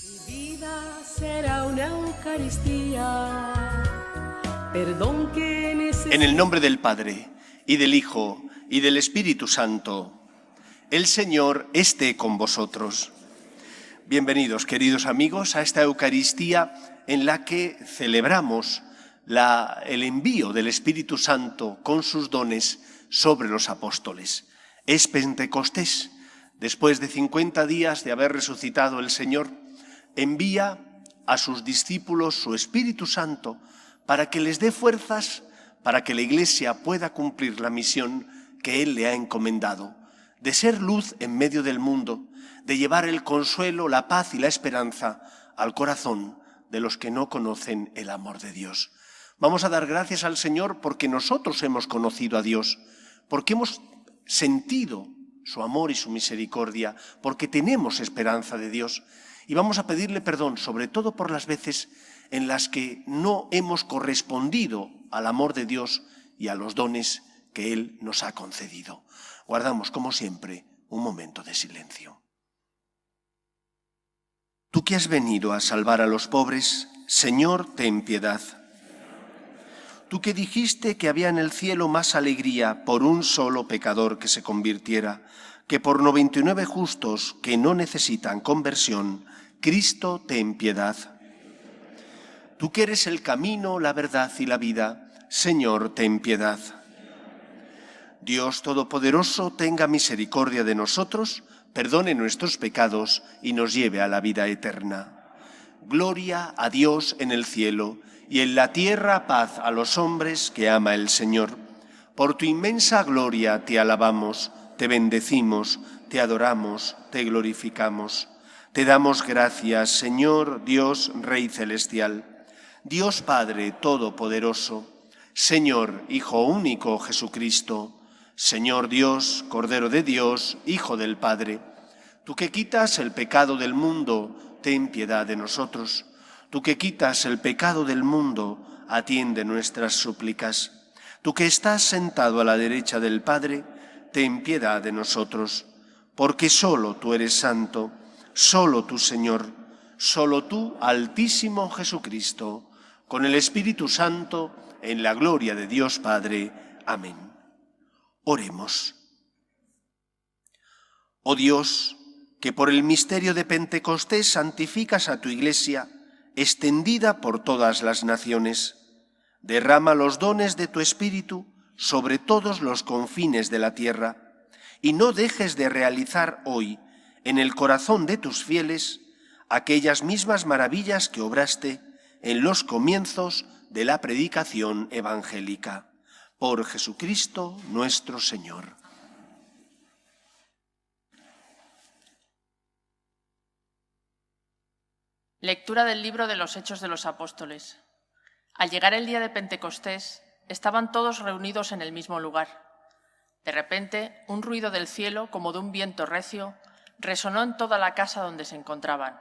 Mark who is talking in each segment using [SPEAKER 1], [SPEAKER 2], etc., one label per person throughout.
[SPEAKER 1] Mi vida será una Eucaristía, perdón que necesito.
[SPEAKER 2] En el nombre del Padre, y del Hijo, y del Espíritu Santo, el Señor esté con vosotros. Bienvenidos, queridos amigos, a esta Eucaristía en la que celebramos el envío del Espíritu Santo con sus dones sobre los apóstoles. Es Pentecostés. Después de 50 días de haber resucitado el Señor, envía a sus discípulos su Espíritu Santo para que les dé fuerzas, para que la Iglesia pueda cumplir la misión que Él le ha encomendado, de ser luz en medio del mundo, de llevar el consuelo, la paz y la esperanza al corazón de los que no conocen el amor de Dios. Vamos a dar gracias al Señor porque nosotros hemos conocido a Dios, porque hemos sentido su amor y su misericordia, porque tenemos esperanza de Dios. Y vamos a pedirle perdón, sobre todo por las veces en las que no hemos correspondido al amor de Dios y a los dones que Él nos ha concedido. Guardamos, como siempre, un momento de silencio. Tú que has venido a salvar a los pobres, Señor, ten piedad. Tú que dijiste que había en el cielo más alegría por un solo pecador que se convirtiera, que por 99 justos que no necesitan conversión, Cristo, ten piedad. Tú que eres el camino, la verdad y la vida, Señor, ten piedad. Dios Todopoderoso, tenga misericordia de nosotros, perdone nuestros pecados y nos lleve a la vida eterna. Gloria a Dios en el cielo y en la tierra paz a los hombres que ama el Señor. Por tu inmensa gloria te alabamos, te bendecimos, te adoramos, te glorificamos. Te damos gracias, Señor Dios Rey Celestial, Dios Padre Todopoderoso, Señor Hijo único Jesucristo, Señor Dios, Cordero de Dios, Hijo del Padre. Tú que quitas el pecado del mundo, ten piedad de nosotros. Tú que quitas el pecado del mundo, atiende nuestras súplicas. Tú que estás sentado a la derecha del Padre, ten piedad de nosotros, porque solo tú eres santo, solo tú, Señor, solo tú, Altísimo Jesucristo, con el Espíritu Santo, en la gloria de Dios Padre. Amén. Oremos. Oh Dios, que por el misterio de Pentecostés santificas a tu Iglesia, extendida por todas las naciones, derrama los dones de tu Espíritu sobre todos los confines de la tierra, y no dejes de realizar hoy, en el corazón de tus fieles, aquellas mismas maravillas que obraste en los comienzos de la predicación evangélica. Por Jesucristo nuestro Señor.
[SPEAKER 3] Lectura del libro de los Hechos de los Apóstoles. Al llegar el día de Pentecostés, estaban todos reunidos en el mismo lugar. De repente, un ruido del cielo, como de un viento recio, resonó en toda la casa donde se encontraban.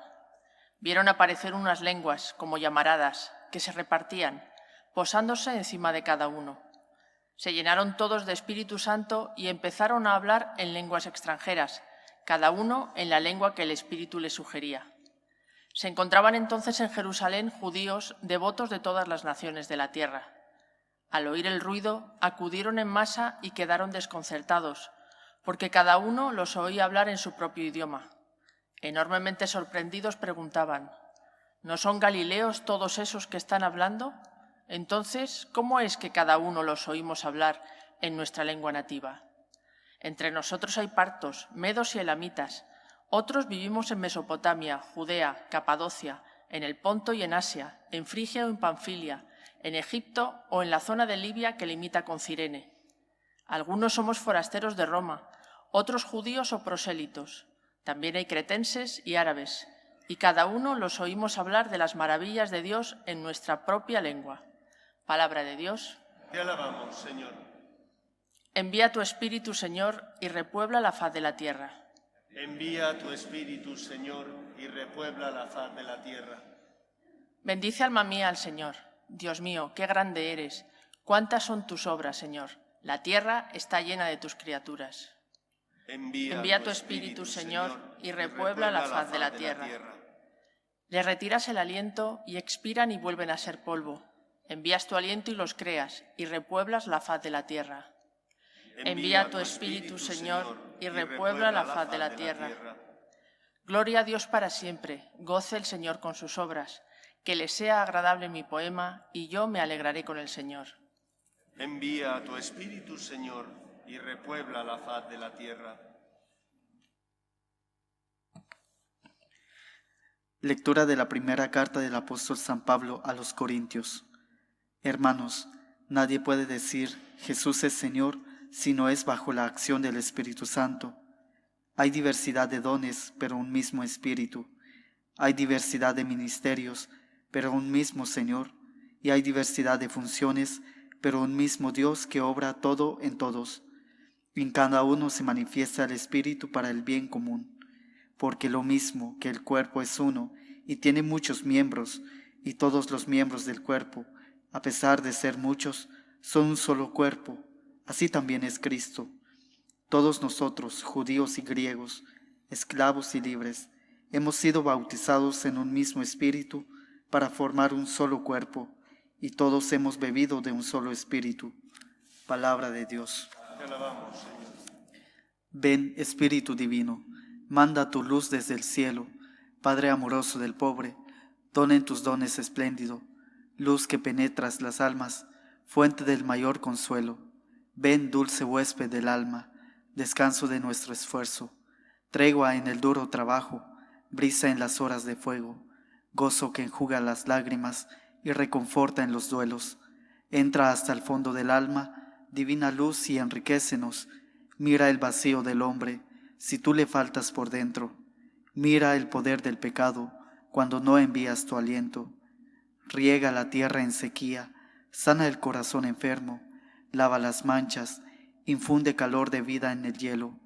[SPEAKER 3] Vieron aparecer unas lenguas, como llamaradas, que se repartían, posándose encima de cada uno. Se llenaron todos de Espíritu Santo y empezaron a hablar en lenguas extranjeras, cada uno en la lengua que el Espíritu les sugería. Se encontraban entonces en Jerusalén judíos devotos de todas las naciones de la tierra. Al oír el ruido, acudieron en masa y quedaron desconcertados, porque cada uno los oía hablar en su propio idioma. Enormemente sorprendidos preguntaban: ¿no son galileos todos esos que están hablando? Entonces, ¿cómo es que cada uno los oímos hablar en nuestra lengua nativa? Entre nosotros hay partos, medos y elamitas. Otros vivimos en Mesopotamia, Judea, Capadocia, en el Ponto y en Asia, en Frigia o en Panfilia, en Egipto o en la zona de Libia que limita con Cirene. Algunos somos forasteros de Roma, otros judíos o prosélitos. También hay cretenses y árabes, y cada uno los oímos hablar de las maravillas de Dios en nuestra propia lengua. Palabra de Dios.
[SPEAKER 2] Te alabamos, Señor.
[SPEAKER 3] Envía tu Espíritu, Señor, y repuebla la faz de la tierra.
[SPEAKER 2] Envía tu Espíritu, Señor, y repuebla la faz de la tierra.
[SPEAKER 3] Bendice, alma mía, al Señor. Dios mío, qué grande eres. Cuántas son tus obras, Señor. La tierra está llena de tus criaturas. Envía tu Espíritu, Señor, y repuebla la faz de la tierra. Les retiras el aliento y expiran y vuelven a ser polvo. Envías tu aliento y los creas, y repueblas la faz de la tierra. Envía tu Espíritu, Señor, y repuebla la faz de la tierra. Gloria a Dios para siempre, goce el Señor con sus obras. Que le sea agradable mi poema, y yo me alegraré con el Señor.
[SPEAKER 2] Envía tu Espíritu, Señor, y repuebla la faz de la tierra.
[SPEAKER 4] Lectura de la primera carta del apóstol San Pablo a los Corintios. Hermanos, nadie puede decir Jesús es Señor si no es bajo la acción del Espíritu Santo. Hay diversidad de dones, pero un mismo Espíritu. Hay diversidad de ministerios, pero un mismo Señor. Y hay diversidad de funciones, pero un mismo Dios que obra todo en todos. En cada uno se manifiesta el Espíritu para el bien común. Porque lo mismo que el cuerpo es uno y tiene muchos miembros, y todos los miembros del cuerpo, a pesar de ser muchos, son un solo cuerpo, así también es Cristo. Todos nosotros, judíos y griegos, esclavos y libres, hemos sido bautizados en un mismo espíritu para formar un solo cuerpo, y todos hemos bebido de un solo espíritu. Palabra de Dios.
[SPEAKER 2] Te alabamos, Señor.
[SPEAKER 4] Ven, Espíritu Divino, manda tu luz desde el cielo, Padre amoroso del pobre, dona en tus dones espléndido, luz que penetras las almas, fuente del mayor consuelo. Ven, dulce huésped del alma, descanso de nuestro esfuerzo, tregua en el duro trabajo, brisa en las horas de fuego, gozo que enjuga las lágrimas y reconforta en los duelos. Entra hasta el fondo del alma, divina luz, y enriquécenos. Mira el vacío del hombre, si tú le faltas por dentro. Mira el poder del pecado, cuando no envías tu aliento. Riega la tierra en sequía, sana el corazón enfermo, lava las manchas, infunde calor de vida en el hielo,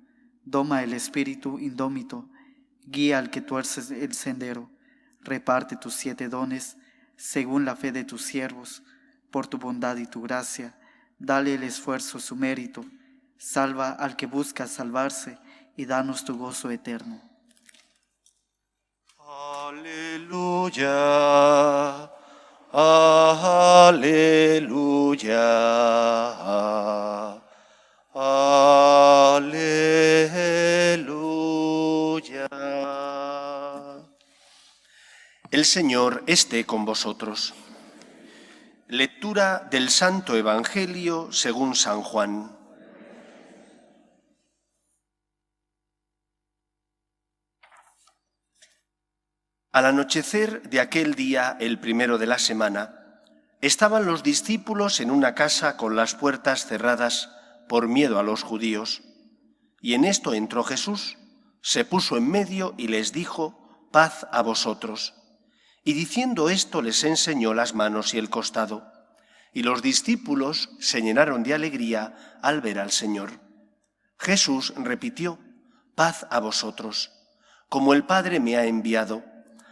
[SPEAKER 4] doma el espíritu indómito, guía al que tuerces el sendero, reparte tus 7 dones, según la fe de tus siervos, por tu bondad y tu gracia, dale el esfuerzo su mérito, salva al que busca salvarse, y danos tu gozo eterno.
[SPEAKER 2] Aleluya, aleluya, aleluya. El Señor esté con vosotros. Lectura del Santo Evangelio según San Juan. Al anochecer de aquel día, el primero de la semana, estaban los discípulos en una casa con las puertas cerradas por miedo a los judíos. Y en esto entró Jesús, se puso en medio y les dijo: paz a vosotros. Y diciendo esto les enseñó las manos y el costado. Y los discípulos se llenaron de alegría al ver al Señor. Jesús repitió: paz a vosotros. Como el Padre me ha enviado,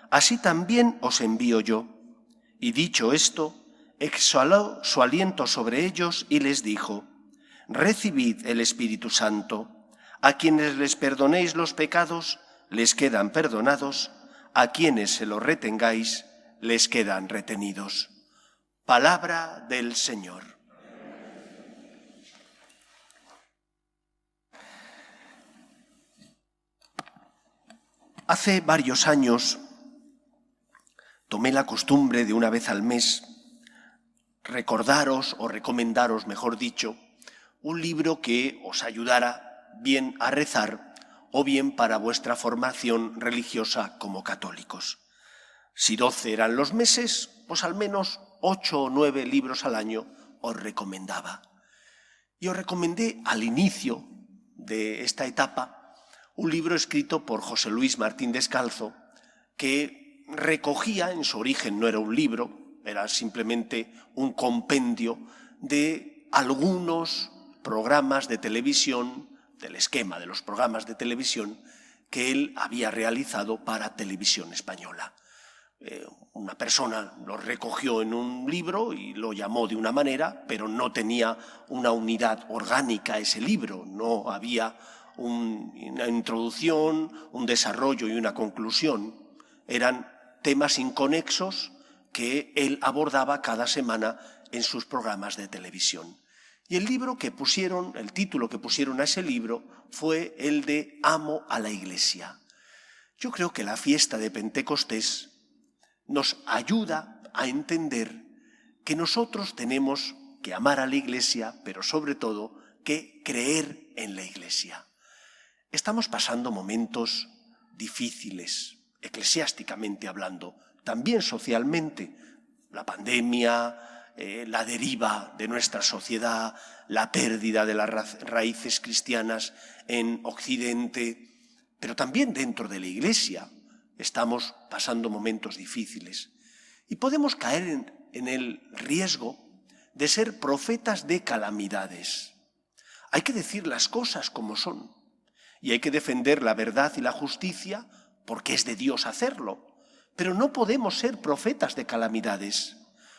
[SPEAKER 2] así también os envío yo. Y dicho esto, exhaló su aliento sobre ellos y les dijo: recibid el Espíritu Santo. A quienes les perdonéis los pecados, les quedan perdonados. A quienes se los retengáis, les quedan retenidos. Palabra del Señor. Hace varios años tomé la costumbre de una vez al mes recordaros o recomendaros, mejor dicho, un libro que os ayudara bien a rezar o bien para vuestra formación religiosa como católicos. Si 12 eran los meses, pues al menos 8 o 9 libros al año os recomendaba. Y os recomendé al inicio de esta etapa un libro escrito por José Luis Martín Descalzo, que recogía, en su origen no era un libro, era simplemente un compendio de algunos programas de televisión, del esquema de los programas de televisión que él había realizado para Televisión Española. Una persona lo recogió en un libro y lo llamó de una manera, pero no tenía una unidad orgánica ese libro, no había una introducción, un desarrollo y una conclusión. Eran temas inconexos que él abordaba cada semana en sus programas de televisión. Y el título que pusieron a ese libro fue el de Amo a la Iglesia. Yo creo que la fiesta de Pentecostés nos ayuda a entender que nosotros tenemos que amar a la Iglesia, pero sobre todo que creer en la Iglesia. Estamos pasando momentos difíciles, eclesiásticamente hablando, también socialmente. La pandemia, la deriva de nuestra sociedad, la pérdida de las raíces cristianas en Occidente, pero también dentro de la Iglesia estamos pasando momentos difíciles. Y podemos caer en el riesgo de ser profetas de calamidades. Hay que decir las cosas como son y hay que defender la verdad y la justicia porque es de Dios hacerlo. Pero no podemos ser profetas de calamidades.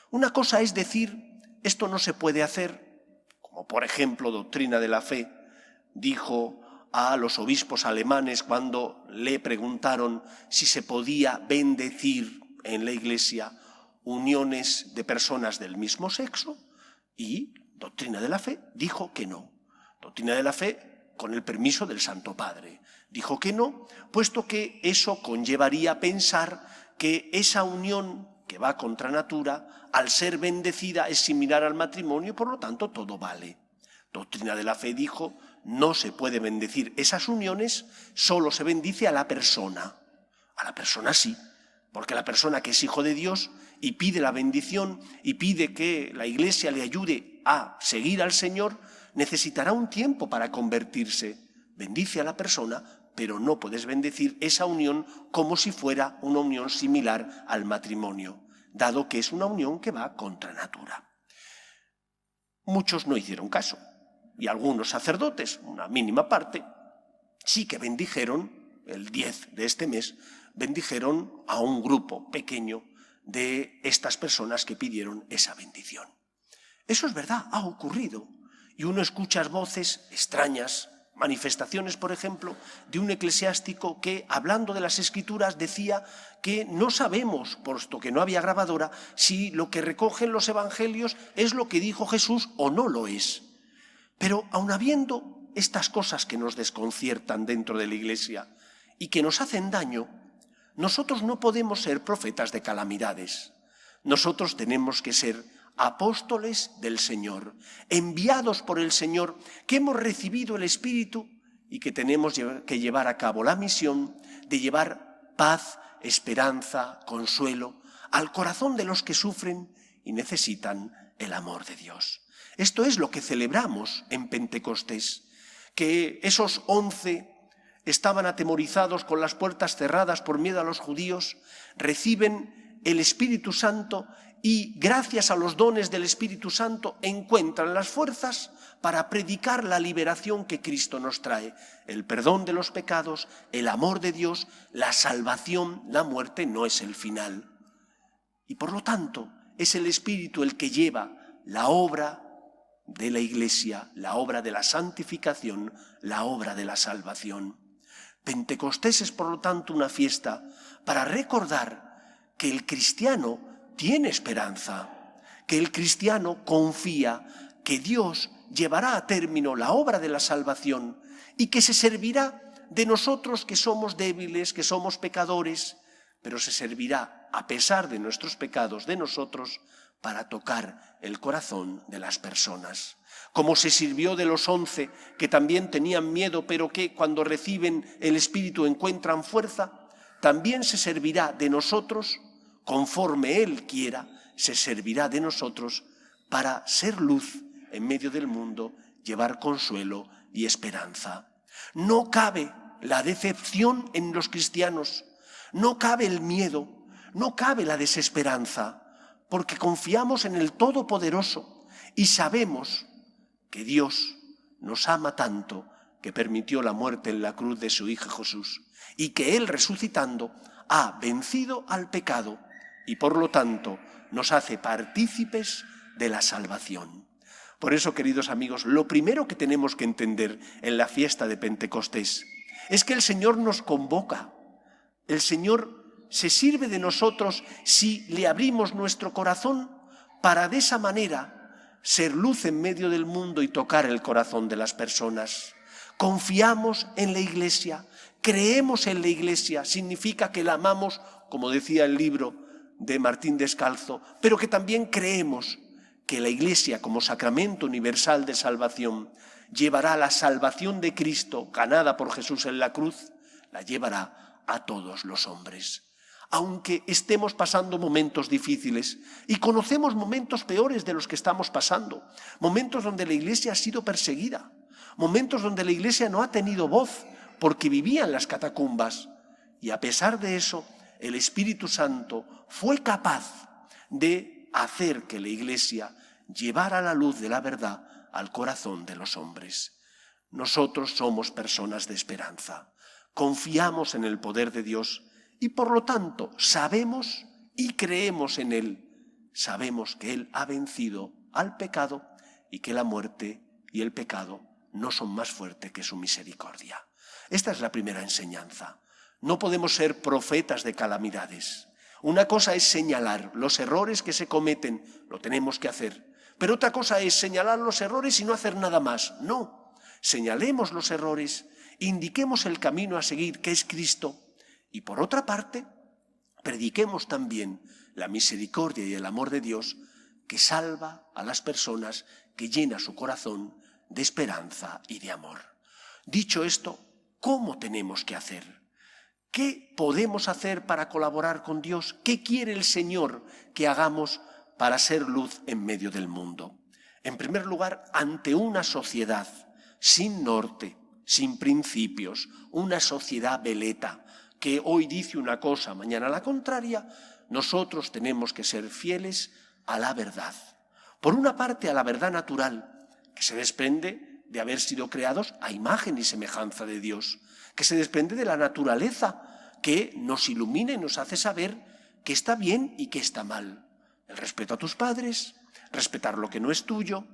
[SPEAKER 2] Una cosa es decir, esto no se puede hacer, como por ejemplo Doctrina de la Fe dijo a los obispos alemanes cuando le preguntaron si se podía bendecir en la Iglesia uniones de personas del mismo sexo, y Doctrina de la Fe dijo que no. Doctrina de la Fe, con el permiso del Santo Padre, dijo que no, puesto que eso conllevaría pensar que esa unión que va contra natura, al ser bendecida, es similar al matrimonio, por lo tanto todo vale. Doctrina de la Fe dijo, no se puede bendecir esas uniones, solo se bendice a la persona. A la persona sí, porque la persona que es hijo de Dios y pide la bendición y pide que la Iglesia le ayude a seguir al Señor, necesitará un tiempo para convertirse. Bendice a la persona, pero no puedes bendecir esa unión como si fuera una unión similar al matrimonio, dado que es una unión que va contra natura. Muchos no hicieron caso, y algunos sacerdotes, una mínima parte, sí que bendijeron, el 10 de este mes, bendijeron a un grupo pequeño de estas personas que pidieron esa bendición. Eso es verdad, ha ocurrido, y uno escucha voces extrañas, manifestaciones, por ejemplo, de un eclesiástico que, hablando de las Escrituras, decía que no sabemos, puesto que no había grabadora, si lo que recogen los evangelios es lo que dijo Jesús o no lo es. Pero aun habiendo estas cosas que nos desconciertan dentro de la Iglesia y que nos hacen daño, nosotros no podemos ser profetas de calamidades. Nosotros tenemos que ser apóstoles del Señor, enviados por el Señor, que hemos recibido el Espíritu y que tenemos que llevar a cabo la misión de llevar paz, esperanza, consuelo al corazón de los que sufren y necesitan el amor de Dios. Esto es lo que celebramos en Pentecostés, que esos 11 estaban atemorizados con las puertas cerradas por miedo a los judíos, reciben el Espíritu Santo y gracias a los dones del Espíritu Santo encuentran las fuerzas para predicar la liberación que Cristo nos trae, el perdón de los pecados, el amor de Dios, la salvación, la muerte no es el final. Y por lo tanto es el Espíritu el que lleva la obra de la Iglesia, la obra de la santificación, la obra de la salvación. Pentecostés es por lo tanto una fiesta para recordar que el cristiano tiene esperanza, que el cristiano confía que Dios llevará a término la obra de la salvación y que se servirá de nosotros que somos débiles, que somos pecadores, pero se servirá, a pesar de nuestros pecados, de nosotros, para tocar el corazón de las personas. Como se sirvió de los 11 que también tenían miedo, pero que cuando reciben el Espíritu encuentran fuerza, también se servirá de nosotros, conforme Él quiera, se servirá de nosotros para ser luz en medio del mundo, llevar consuelo y esperanza. No cabe la decepción en los cristianos, no cabe el miedo, no cabe la desesperanza, porque confiamos en el Todopoderoso y sabemos que Dios nos ama tanto que permitió la muerte en la cruz de su Hijo Jesús y que Él resucitando ha vencido al pecado y por lo tanto nos hace partícipes de la salvación. Por eso, queridos amigos, lo primero que tenemos que entender en la fiesta de Pentecostés es que el Señor nos convoca, el Señor se sirve de nosotros si le abrimos nuestro corazón para de esa manera ser luz en medio del mundo y tocar el corazón de las personas. Confiamos en la Iglesia, creemos en la Iglesia, significa que la amamos, como decía el libro de Martín Descalzo, pero que también creemos que la Iglesia, como sacramento universal de salvación, llevará la salvación de Cristo, ganada por Jesús en la cruz, la llevará a todos los hombres. Aunque estemos pasando momentos difíciles, y conocemos momentos peores de los que estamos pasando, momentos donde la Iglesia ha sido perseguida, momentos donde la Iglesia no ha tenido voz porque vivía en las catacumbas, y a pesar de eso, el Espíritu Santo fue capaz de hacer que la Iglesia llevara la luz de la verdad al corazón de los hombres. Nosotros somos personas de esperanza, confiamos en el poder de Dios y por lo tanto sabemos y creemos en Él. Sabemos que Él ha vencido al pecado y que la muerte y el pecado no son más fuertes que su misericordia. Esta es la primera enseñanza. No podemos ser profetas de calamidades. Una cosa es señalar los errores que se cometen, lo tenemos que hacer. Pero otra cosa es señalar los errores y no hacer nada más. No, señalemos los errores, indiquemos el camino a seguir, que es Cristo. Y por otra parte, prediquemos también la misericordia y el amor de Dios que salva a las personas, que llena su corazón de esperanza y de amor. Dicho esto, ¿cómo tenemos que hacer? ¿Qué podemos hacer para colaborar con Dios? ¿Qué quiere el Señor que hagamos para ser luz en medio del mundo? En primer lugar, ante una sociedad sin norte, sin principios, una sociedad veleta, que hoy dice una cosa, mañana la contraria, nosotros tenemos que ser fieles a la verdad. Por una parte, a la verdad natural, que se desprende de haber sido creados a imagen y semejanza de Dios, que se desprende de la naturaleza, que nos ilumina y nos hace saber qué está bien y qué está mal. El respeto a tus padres, respetar lo que no es tuyo,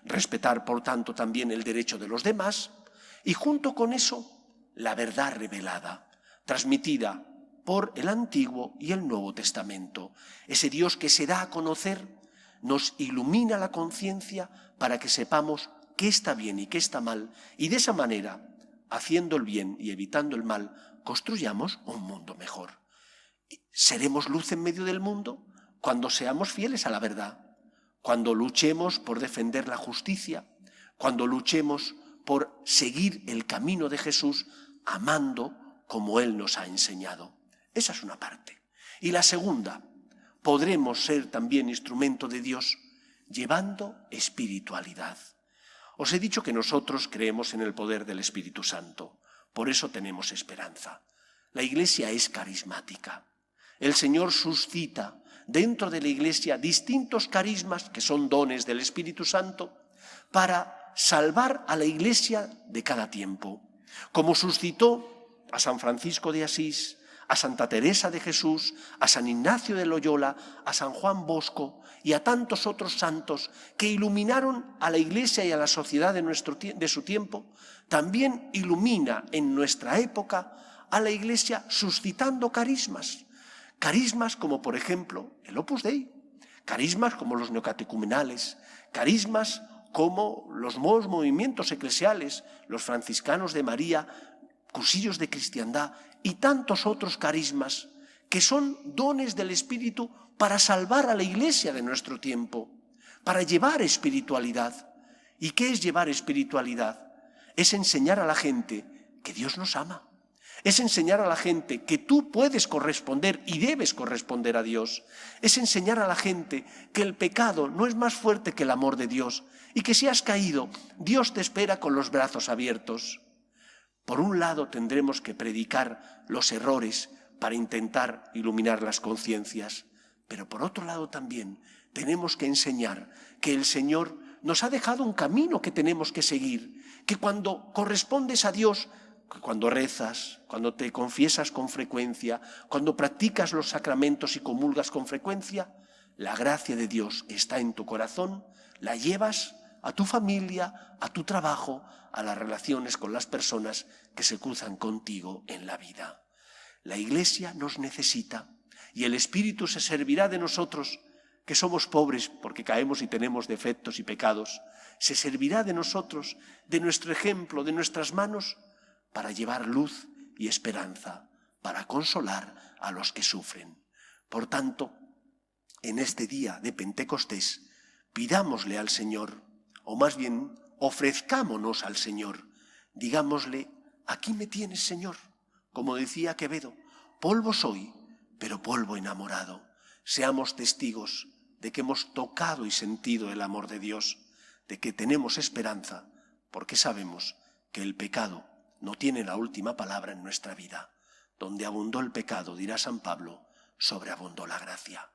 [SPEAKER 2] respetar, por tanto, también el derecho de los demás, y junto con eso, la verdad revelada, transmitida por el Antiguo y el Nuevo Testamento. Ese Dios que se da a conocer nos ilumina la conciencia para que sepamos qué está bien y qué está mal, y de esa manera, haciendo el bien y evitando el mal, construyamos un mundo mejor. ¿Seremos luz en medio del mundo? Cuando seamos fieles a la verdad, cuando luchemos por defender la justicia, cuando luchemos por seguir el camino de Jesús, amando como Él nos ha enseñado. Esa es una parte. Y la segunda, podremos ser también instrumento de Dios llevando espiritualidad. Os he dicho que nosotros creemos en el poder del Espíritu Santo, por eso tenemos esperanza. La Iglesia es carismática. El Señor suscita dentro de la Iglesia distintos carismas, que son dones del Espíritu Santo, para salvar a la Iglesia de cada tiempo. Como suscitó a San Francisco de Asís, a Santa Teresa de Jesús, a San Ignacio de Loyola, a San Juan Bosco y a tantos otros santos que iluminaron a la Iglesia y a la sociedad de su tiempo, también ilumina en nuestra época a la Iglesia suscitando carismas. Carismas como, por ejemplo, el Opus Dei, carismas como los neocatecumenales, carismas como los nuevos movimientos eclesiales, los franciscanos de María, cursillos de cristiandad y tantos otros carismas que son dones del Espíritu para salvar a la Iglesia de nuestro tiempo, para llevar espiritualidad. ¿Y qué es llevar espiritualidad? Es enseñar a la gente que Dios nos ama. Es enseñar a la gente que tú puedes corresponder y debes corresponder a Dios. Es enseñar a la gente que el pecado no es más fuerte que el amor de Dios y que si has caído, Dios te espera con los brazos abiertos. Por un lado tendremos que predicar los errores para intentar iluminar las conciencias, pero por otro lado también tenemos que enseñar que el Señor nos ha dejado un camino que tenemos que seguir, que cuando correspondes a Dios, cuando rezas, cuando te confiesas con frecuencia, cuando practicas los sacramentos y comulgas con frecuencia, la gracia de Dios está en tu corazón, la llevas a tu familia, a tu trabajo, a las relaciones con las personas que se cruzan contigo en la vida. La Iglesia nos necesita y el Espíritu se servirá de nosotros, que somos pobres porque caemos y tenemos defectos y pecados. Se servirá de nosotros, de nuestro ejemplo, de nuestras manos, para llevar luz y esperanza, para consolar a los que sufren. Por tanto, en este día de Pentecostés, pidámosle al Señor, o más bien ofrezcámonos al Señor, digámosle: aquí me tienes, Señor. Como decía Quevedo, polvo soy, pero polvo enamorado. Seamos testigos de que hemos tocado y sentido el amor de Dios, de que tenemos esperanza, porque sabemos que el pecado no tiene la última palabra en nuestra vida. Donde abundó el pecado, dirá San Pablo, sobreabundó la gracia.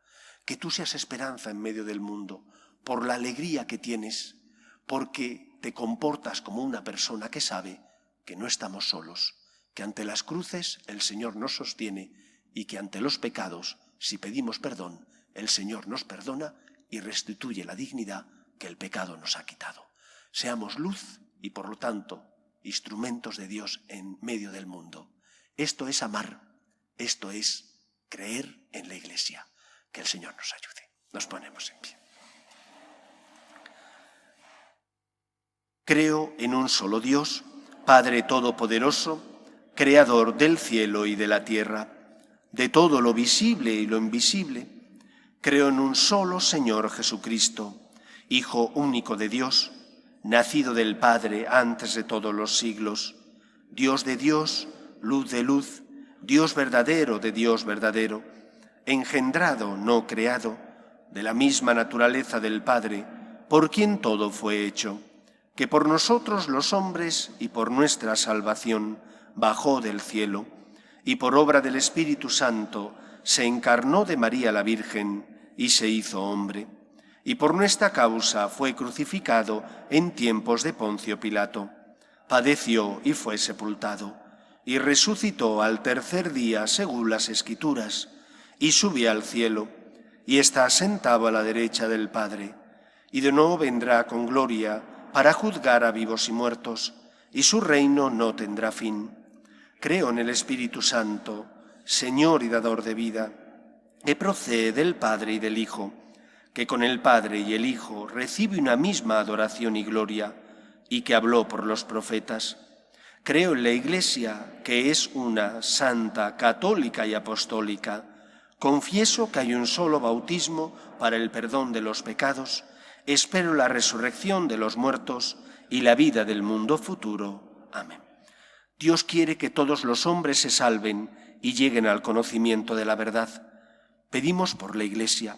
[SPEAKER 2] Que tú seas esperanza en medio del mundo, por la alegría que tienes, porque te comportas como una persona que sabe que no estamos solos, que ante las cruces el Señor nos sostiene y que ante los pecados, si pedimos perdón, el Señor nos perdona y restituye la dignidad que el pecado nos ha quitado. Seamos luz y, por lo tanto, instrumentos de Dios en medio del mundo. Esto es amar, esto es creer en la Iglesia. Que el Señor nos ayude. Nos ponemos en pie. Creo en un solo Dios, Padre Todopoderoso, Creador del cielo y de la tierra, de todo lo visible y lo invisible. Creo en un solo Señor Jesucristo, Hijo único de Dios, nacido del Padre antes de todos los siglos, Dios de Dios, luz de luz, Dios verdadero de Dios verdadero, engendrado, no creado, de la misma naturaleza del Padre, por quien todo fue hecho, que por nosotros los hombres y por nuestra salvación bajó del cielo, y por obra del Espíritu Santo se encarnó de María la Virgen y se hizo hombre, y por nuestra causa fue crucificado en tiempos de Poncio Pilato, padeció y fue sepultado, y resucitó al tercer día según las Escrituras, y subió al cielo, y está sentado a la derecha del Padre, y de nuevo vendrá con gloria para juzgar a vivos y muertos, y su reino no tendrá fin. Creo en el Espíritu Santo, Señor y dador de vida, que procede del Padre y del Hijo, que con el Padre y el Hijo recibe una misma adoración y gloria, y que habló por los profetas. Creo en la Iglesia, que es una, santa, católica y apostólica. Confieso que hay un solo bautismo para el perdón de los pecados. Espero la resurrección de los muertos y la vida del mundo futuro. Amén. Dios quiere que todos los hombres se salven y lleguen al conocimiento de la verdad. Pedimos por la Iglesia,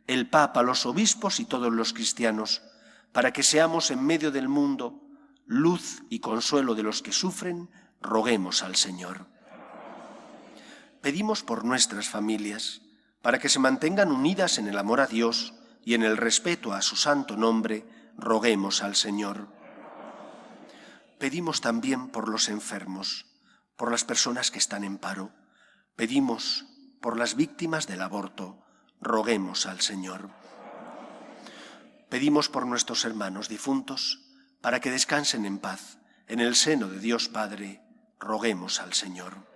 [SPEAKER 2] el Papa, los obispos y todos los cristianos, para que seamos en medio del mundo luz y consuelo de los que sufren. Roguemos al Señor. Pedimos por nuestras familias, para que se mantengan unidas en el amor a Dios y en el respeto a su santo nombre. Roguemos al Señor. Pedimos también por los enfermos, por las personas que están en paro. Pedimos por las víctimas del aborto. Roguemos al Señor. Pedimos por nuestros hermanos difuntos, para que descansen en paz en el seno de Dios Padre. Roguemos al Señor.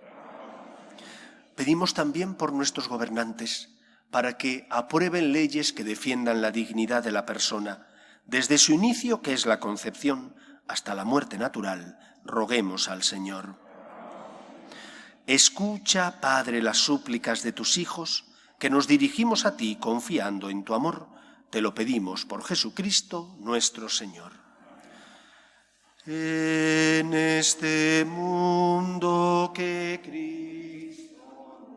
[SPEAKER 2] Pedimos también por nuestros gobernantes, para que aprueben leyes que defiendan la dignidad de la persona, desde su inicio, que es la concepción, hasta la muerte natural. Roguemos al Señor. Escucha, Padre, las súplicas de tus hijos, que nos dirigimos a ti confiando en tu amor. Te lo pedimos por Jesucristo nuestro Señor. En este mundo que Cristo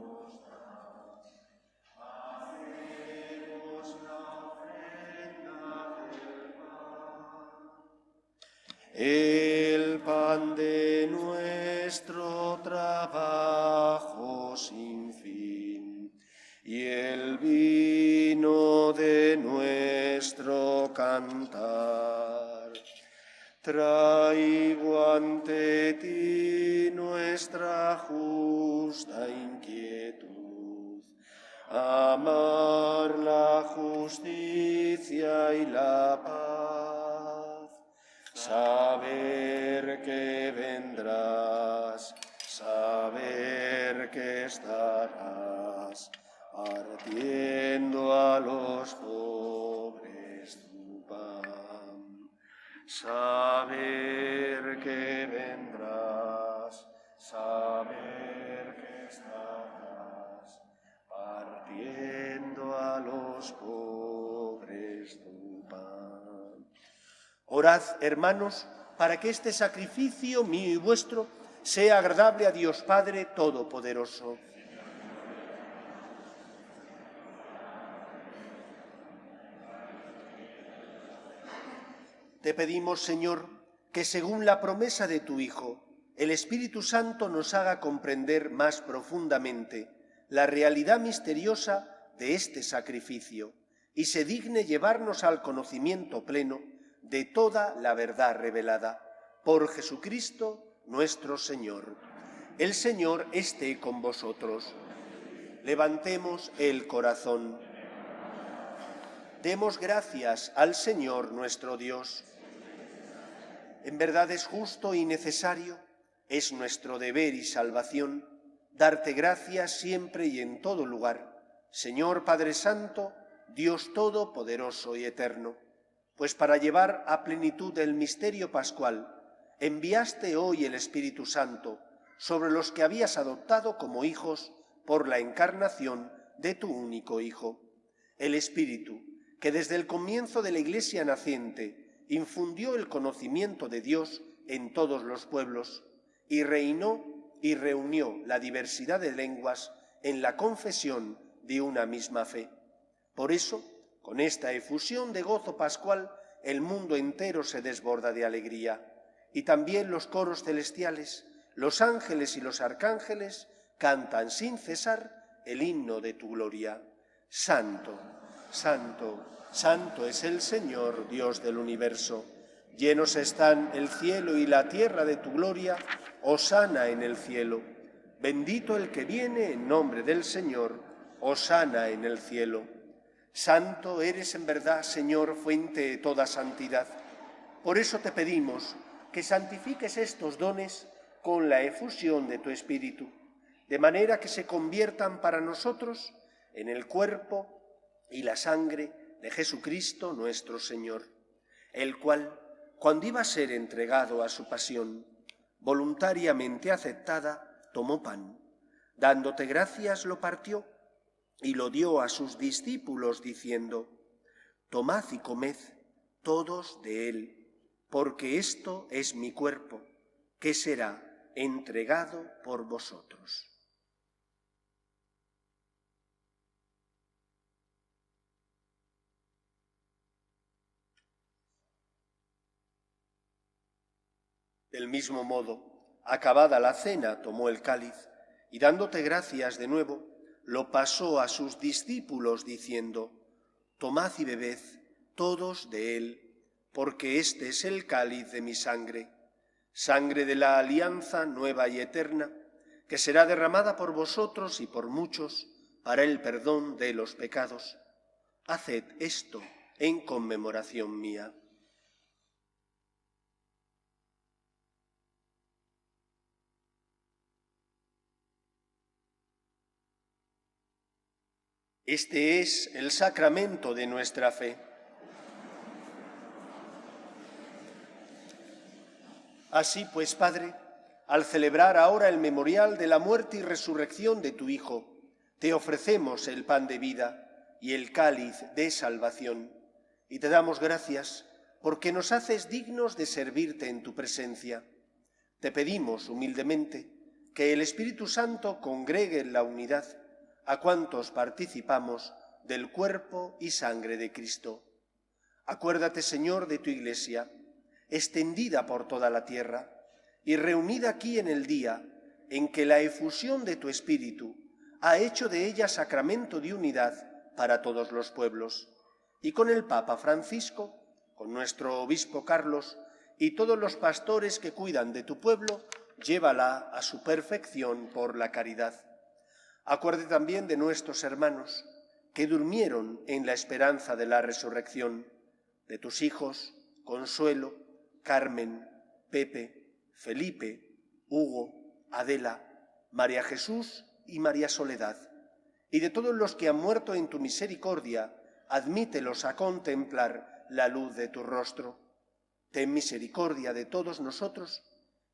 [SPEAKER 2] nos da, hacemos la ofrenda del pan, el pan de nuestro trabajo sin fin, y el vino de nuestro cantar. Traigo ante ti nuestra justa inquietud, amar la justicia y la paz, saber que vendrás, saber saber que estarás partiendo a los pobres tu pan, saber que vendrás, saber que estarás partiendo a los pobres tu pan. Orad, hermanos, para que este sacrificio mío y vuestro sea agradable a Dios Padre Todopoderoso. Te pedimos, Señor, que según la promesa de tu Hijo, el Espíritu Santo nos haga comprender más profundamente la realidad misteriosa de este sacrificio y se digne llevarnos al conocimiento pleno de toda la verdad revelada. Por Jesucristo nuestro Señor. El Señor esté con vosotros. Levantemos el corazón. Demos gracias al Señor nuestro Dios. En verdad es justo y necesario, es nuestro deber y salvación, darte gracias siempre y en todo lugar, Señor Padre Santo, Dios Todopoderoso y Eterno, pues para llevar a plenitud el misterio pascual, enviaste hoy el Espíritu Santo sobre los que habías adoptado como hijos por la encarnación de tu único Hijo. El Espíritu, que desde el comienzo de la Iglesia naciente infundió el conocimiento de Dios en todos los pueblos y reinó y reunió la diversidad de lenguas en la confesión de una misma fe. Por eso, con esta efusión de gozo pascual, el mundo entero se desborda de alegría, y también los coros celestiales, los ángeles y los arcángeles cantan sin cesar el himno de tu gloria. Santo, santo, santo es el Señor, Dios del universo. Llenos están el cielo y la tierra de tu gloria. Hosana en el cielo. Bendito el que viene en nombre del Señor. Hosana en el cielo. Santo eres en verdad, Señor, fuente de toda santidad. Por eso te pedimos que santifiques estos dones con la efusión de tu Espíritu, de manera que se conviertan para nosotros en el cuerpo y la sangre de Jesucristo nuestro Señor, el cual, cuando iba a ser entregado a su pasión, voluntariamente aceptada, tomó pan, dándote gracias lo partió y lo dio a sus discípulos diciendo: tomad y comed todos de él, porque esto es mi cuerpo, que será entregado por vosotros. Del mismo modo, acabada la cena, tomó el cáliz y dándote gracias de nuevo, lo pasó a sus discípulos diciendo: tomad y bebed todos de él, porque este es el cáliz de mi sangre, sangre de la alianza nueva y eterna, que será derramada por vosotros y por muchos para el perdón de los pecados. Haced esto en conmemoración mía. Este es el sacramento de nuestra fe. Así pues, Padre, al celebrar ahora el memorial de la muerte y resurrección de tu Hijo, te ofrecemos el pan de vida y el cáliz de salvación, y te damos gracias porque nos haces dignos de servirte en tu presencia. Te pedimos humildemente que el Espíritu Santo congregue en la unidad a cuantos participamos del cuerpo y sangre de Cristo. Acuérdate, Señor, de tu Iglesia, extendida por toda la tierra y reunida aquí en el día en que la efusión de tu Espíritu ha hecho de ella sacramento de unidad para todos los pueblos. Y con el Papa Francisco, con nuestro obispo Carlos y todos los pastores que cuidan de tu pueblo, llévala a su perfección por la caridad. Acuérdate también de nuestros hermanos que durmieron en la esperanza de la resurrección, de tus hijos Consuelo, Carmen, Pepe, Felipe, Hugo, Adela, María Jesús y María Soledad, y de todos los que han muerto en tu misericordia, admítelos a contemplar la luz de tu rostro. Ten misericordia de todos nosotros,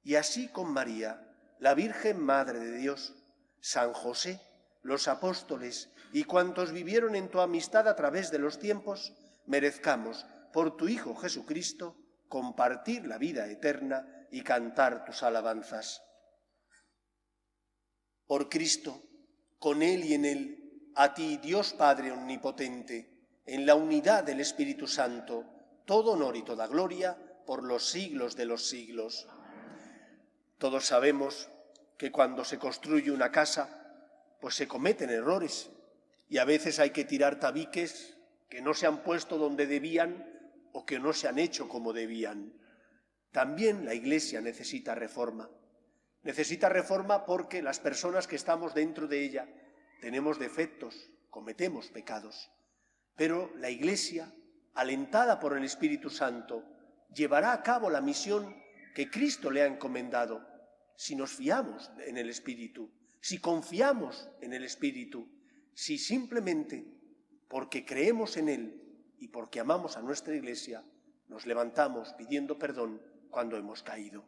[SPEAKER 2] y así con María, la Virgen Madre de Dios, San José, los apóstoles y cuantos vivieron en tu amistad a través de los tiempos, merezcamos, por tu Hijo Jesucristo, compartir la vida eterna y cantar tus alabanzas. Por Cristo, con Él y en Él, a ti, Dios Padre Omnipotente, en la unidad del Espíritu Santo, todo honor y toda gloria por los siglos de los siglos. Todos sabemos que cuando se construye una casa, pues se cometen errores y a veces hay que tirar tabiques que no se han puesto donde debían o que no se han hecho como debían. También la Iglesia necesita reforma. Necesita reforma porque las personas que estamos dentro de ella tenemos defectos, cometemos pecados. Pero la Iglesia, alentada por el Espíritu Santo, llevará a cabo la misión que Cristo le ha encomendado, si nos fiamos en el Espíritu, si confiamos en el Espíritu, si simplemente porque creemos en Él y porque amamos a nuestra Iglesia, nos levantamos pidiendo perdón cuando hemos caído.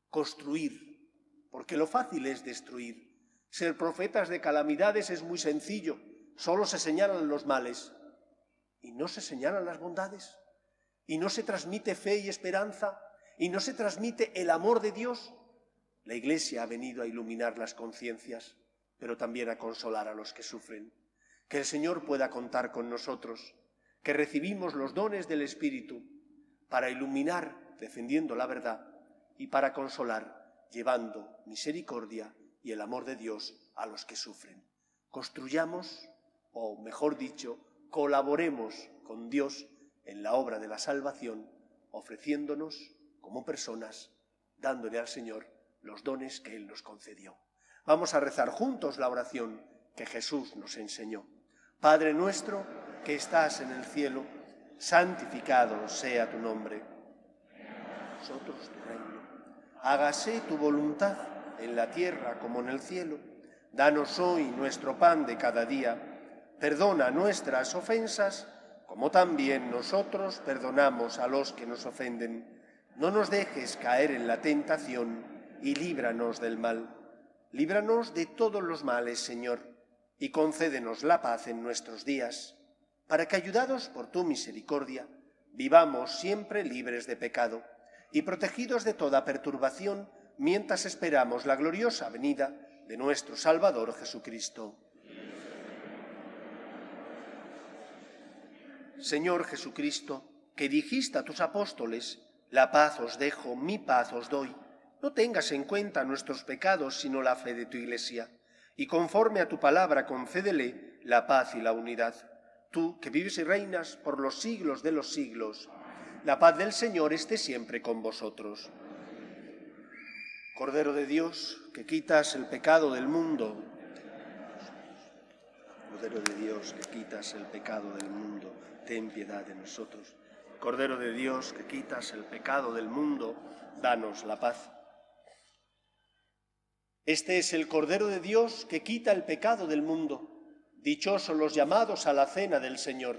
[SPEAKER 2] Construir, porque lo fácil es destruir. Ser profetas de calamidades es muy sencillo, solo se señalan los males y no se señalan las bondades, y no se transmite fe y esperanza, y no se transmite el amor de Dios. La Iglesia ha venido a iluminar las conciencias, pero también a consolar a los que sufren. Que el Señor pueda contar con nosotros, que recibimos los dones del Espíritu para iluminar defendiendo la verdad y para consolar llevando misericordia y el amor de Dios a los que sufren. Construyamos, o mejor dicho, colaboremos con Dios en la obra de la salvación, ofreciéndonos como personas, dándole al Señor los dones que Él nos concedió. Vamos a rezar juntos la oración que Jesús nos enseñó. Padre nuestro que estás en el cielo, santificado sea tu nombre. Nosotros tu reino. Hágase tu voluntad en la tierra como en el cielo. Danos hoy nuestro pan de cada día. Perdona nuestras ofensas, como también nosotros perdonamos a los que nos ofenden. No nos dejes caer en la tentación y líbranos del mal. Líbranos de todos los males, Señor, y concédenos la paz en nuestros días, para que, ayudados por tu misericordia, vivamos siempre libres de pecado y protegidos de toda perturbación, mientras esperamos la gloriosa venida de nuestro Salvador Jesucristo. Señor Jesucristo, que dijiste a tus apóstoles, la paz os dejo, mi paz os doy, no tengas en cuenta nuestros pecados, sino la fe de tu Iglesia, y conforme a tu palabra concédele la paz y la unidad. Tú, que vives y reinas por los siglos de los siglos, la paz del Señor esté siempre con vosotros. Cordero de Dios, que quitas el pecado del mundo, Cordero de Dios, que quitas el pecado del mundo, ten piedad de nosotros. Cordero de Dios, que quitas el pecado del mundo, danos la paz. Este es el Cordero de Dios que quita el pecado del mundo. Dichosos los llamados a la cena del Señor.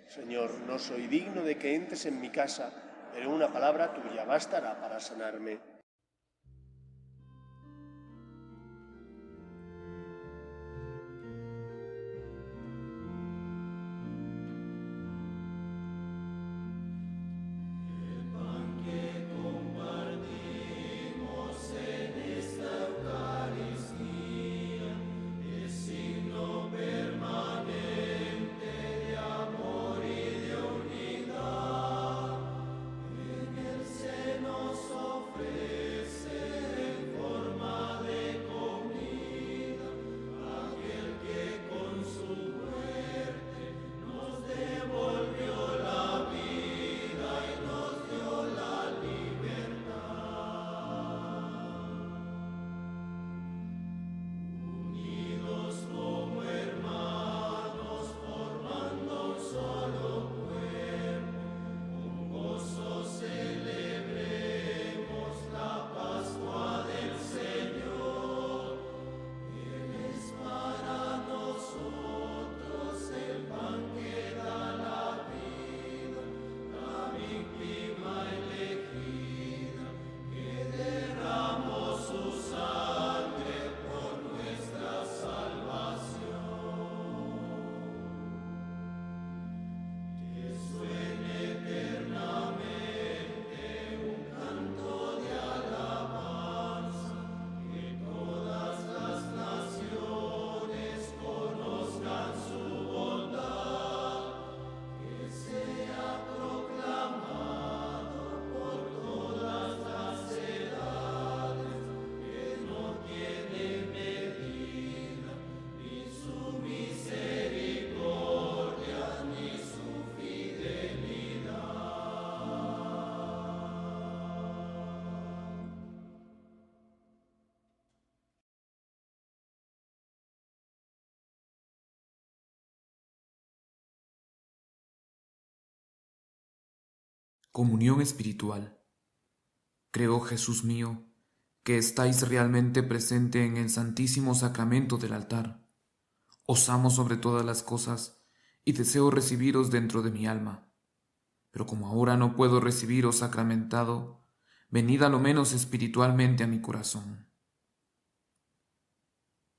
[SPEAKER 2] Señor, no soy digno de que entres en mi casa, pero una palabra tuya bastará para sanarme.
[SPEAKER 5] Ofrece Comunión espiritual. Creo, Jesús mío, que estáis realmente presente en el Santísimo Sacramento del altar. Os amo sobre todas las cosas y deseo recibiros dentro de mi alma. Pero como ahora no puedo recibiros sacramentado, venid a lo menos espiritualmente a mi corazón.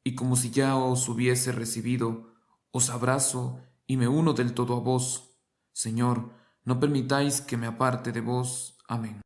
[SPEAKER 5] Y como si ya os hubiese recibido, os abrazo y me uno del todo a vos. Señor, no permitáis que me aparte de vos. Amén.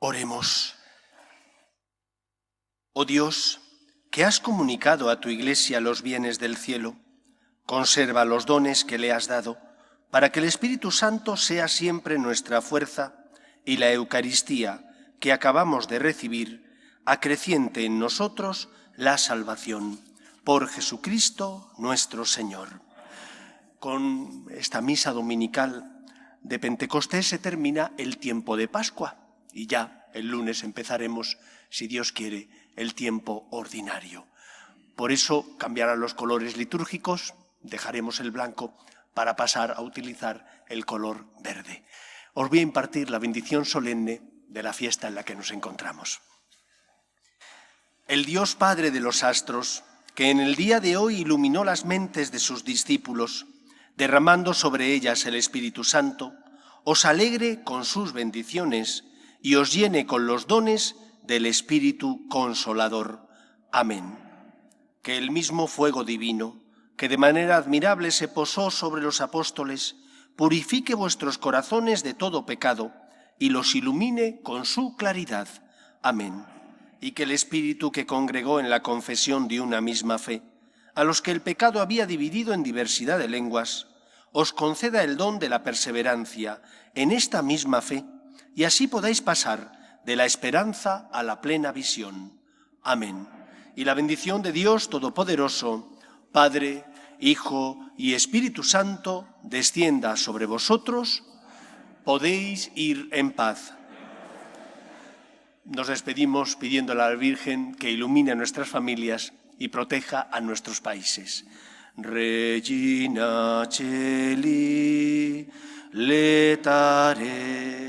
[SPEAKER 2] Oremos. Oh Dios, que has comunicado a tu Iglesia los bienes del cielo, conserva los dones que le has dado, para que el Espíritu Santo sea siempre nuestra fuerza y la Eucaristía que acabamos de recibir acreciente en nosotros la salvación. Por Jesucristo nuestro Señor. Con esta misa dominical de Pentecostés se termina el tiempo de Pascua y ya el lunes empezaremos, si Dios quiere, el tiempo ordinario. Por eso cambiarán los colores litúrgicos, dejaremos el blanco para pasar a utilizar el color verde. Os voy a impartir la bendición solemne de la fiesta en la que nos encontramos. El Dios Padre de los astros, que en el día de hoy iluminó las mentes de sus discípulos, derramando sobre ellas el Espíritu Santo, os alegre con sus bendiciones y os llene con los dones del Espíritu Consolador. Amén. Que el mismo fuego divino, que de manera admirable se posó sobre los apóstoles, purifique vuestros corazones de todo pecado y los ilumine con su claridad. Amén. Y que el Espíritu que congregó en la confesión de una misma fe, a los que el pecado había dividido en diversidad de lenguas, os conceda el don de la perseverancia en esta misma fe, y así podáis pasar de la esperanza a la plena visión. Amén. Y la bendición de Dios Todopoderoso, Padre, Hijo y Espíritu Santo, descienda sobre vosotros. Podéis ir en paz. Nos despedimos pidiéndole a la Virgen que ilumine a nuestras familias y proteja a nuestros países. Regina Celi, letare.